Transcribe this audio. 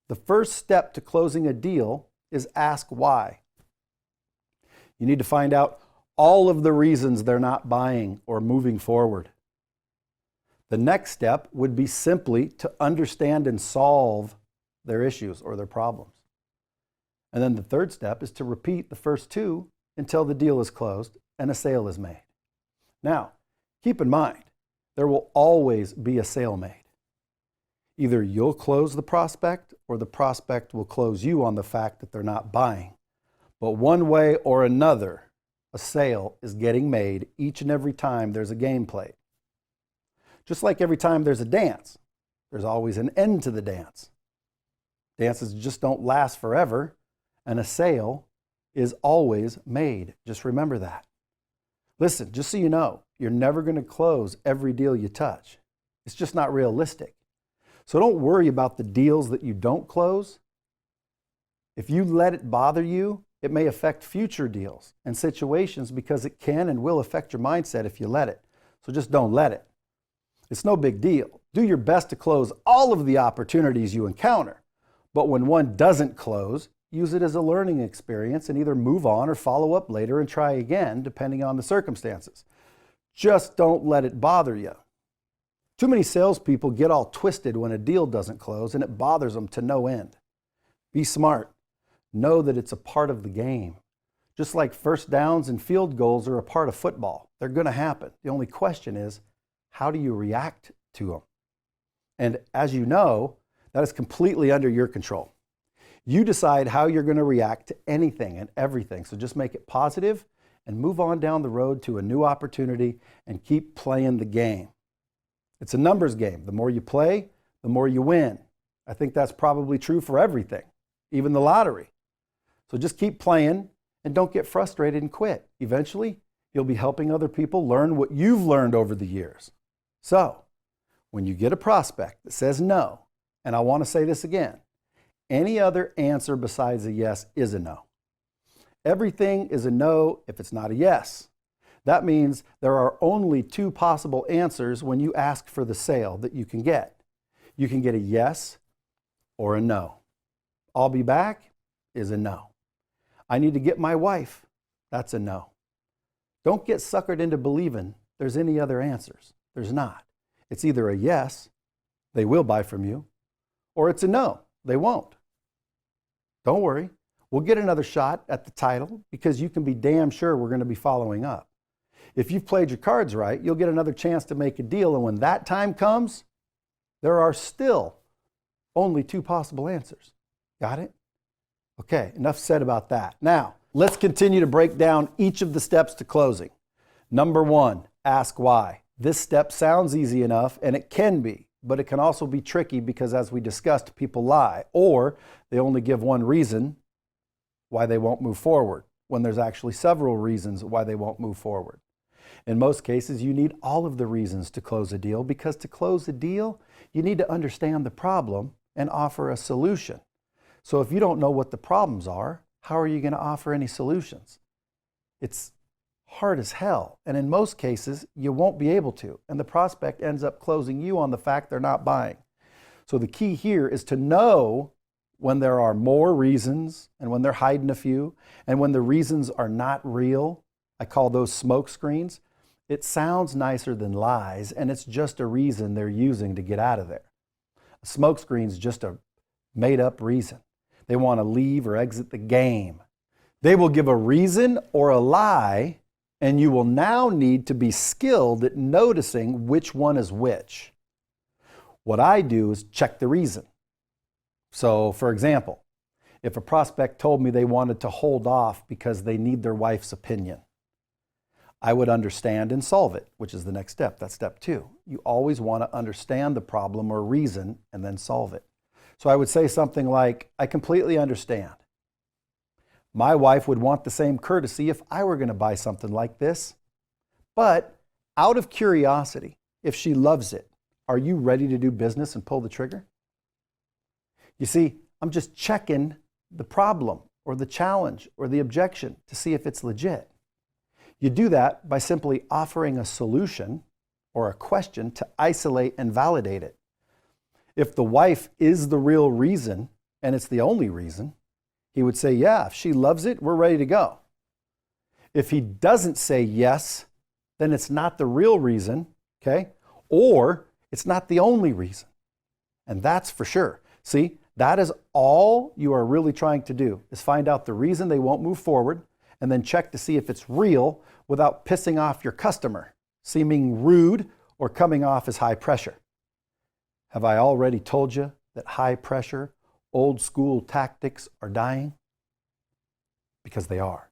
The first step to closing a deal is ask why. You need to find out all of the reasons they're not buying or moving forward. The next step would be simply to understand and solve their issues or their problems. And then the third step is to repeat the first two until the deal is closed and a sale is made. Now, keep in mind, there will always be a sale made. Either you'll close the prospect or the prospect will close you on the fact that they're not buying. But one way or another, a sale is getting made each and every time there's a game played. Just like every time there's a dance, there's always an end to the dance. Dances just don't last forever, and a sale is always made. Just remember that. Listen, just so you know, you're never going to close every deal you touch. It's just not realistic. So don't worry about the deals that you don't close. If you let it bother you, it may affect future deals and situations because it can and will affect your mindset if you let it. So just don't let it. It's no big deal. Do your best to close all of the opportunities you encounter. But when one doesn't close, use it as a learning experience and either move on or follow up later and try again, depending on the circumstances. Just don't let it bother you. Too many salespeople get all twisted when a deal doesn't close and it bothers them to no end. Be smart. Know that it's a part of the game. Just like first downs and field goals are a part of football. They're going to happen. The only question is, how do you react to them? And as you know, that is completely under your control. You decide how you're going to react to anything and everything. So just make it positive and move on down the road to a new opportunity and keep playing the game. It's a numbers game. The more you play, the more you win. I think that's probably true for everything, even the lottery. So just keep playing and don't get frustrated and quit. Eventually, you'll be helping other people learn what you've learned over the years. So, when you get a prospect that says no, and I want to say this again, any other answer besides a yes is a no. Everything is a no if it's not a yes. That means there are only two possible answers when you ask for the sale that you can get. You can get a yes or a no. I'll be back is a no. I need to get my wife. That's a no. Don't get suckered into believing there's any other answers. There's not. It's either a yes, they will buy from you, or it's a no, they won't. Don't worry. We'll get another shot at the title because you can be damn sure we're going to be following up. If you've played your cards right, you'll get another chance to make a deal, and when that time comes, there are still only two possible answers. Got it? Okay, enough said about that. Now, let's continue to break down each of the steps to closing. Number one, ask why. This step sounds easy enough, and it can be, but it can also be tricky because, as we discussed, people lie, or they only give one reason why they won't move forward, when there's actually several reasons why they won't move forward. In most cases, you need all of the reasons to close a deal, because to close a deal, you need to understand the problem and offer a solution. So if you don't know what the problems are, how are you going to offer any solutions? It's hard as hell, and in most cases, you won't be able to, and the prospect ends up closing you on the fact they're not buying. So the key here is to know when there are more reasons and when they're hiding a few, and when the reasons are not real. I call those smoke screens. It sounds nicer than lies, and it's just a reason they're using to get out of there. A smoke screen's just a made-up reason. They want to leave or exit the game. They will give a reason or a lie, and you will now need to be skilled at noticing which one is which. What I do is check the reason. So, for example, if a prospect told me they wanted to hold off because they need their wife's opinion, I would understand and solve it, which is the next step. That's step two. You always want to understand the problem or reason and then solve it. So I would say something like, I completely understand. My wife would want the same courtesy if I were going to buy something like this. But out of curiosity, if she loves it, are you ready to do business and pull the trigger? You see, I'm just checking the problem or the challenge or the objection to see if it's legit. You do that by simply offering a solution or a question to isolate and validate it. If the wife is the real reason and it's the only reason, he would say, yeah, if she loves it, we're ready to go. If he doesn't say yes, then it's not the real reason, okay? Or it's not the only reason. And that's for sure. See, that is all you are really trying to do, is find out the reason they won't move forward and then check to see if it's real without pissing off your customer, seeming rude or coming off as high pressure. Have I already told you that high pressure, old school tactics are dying? Because they are.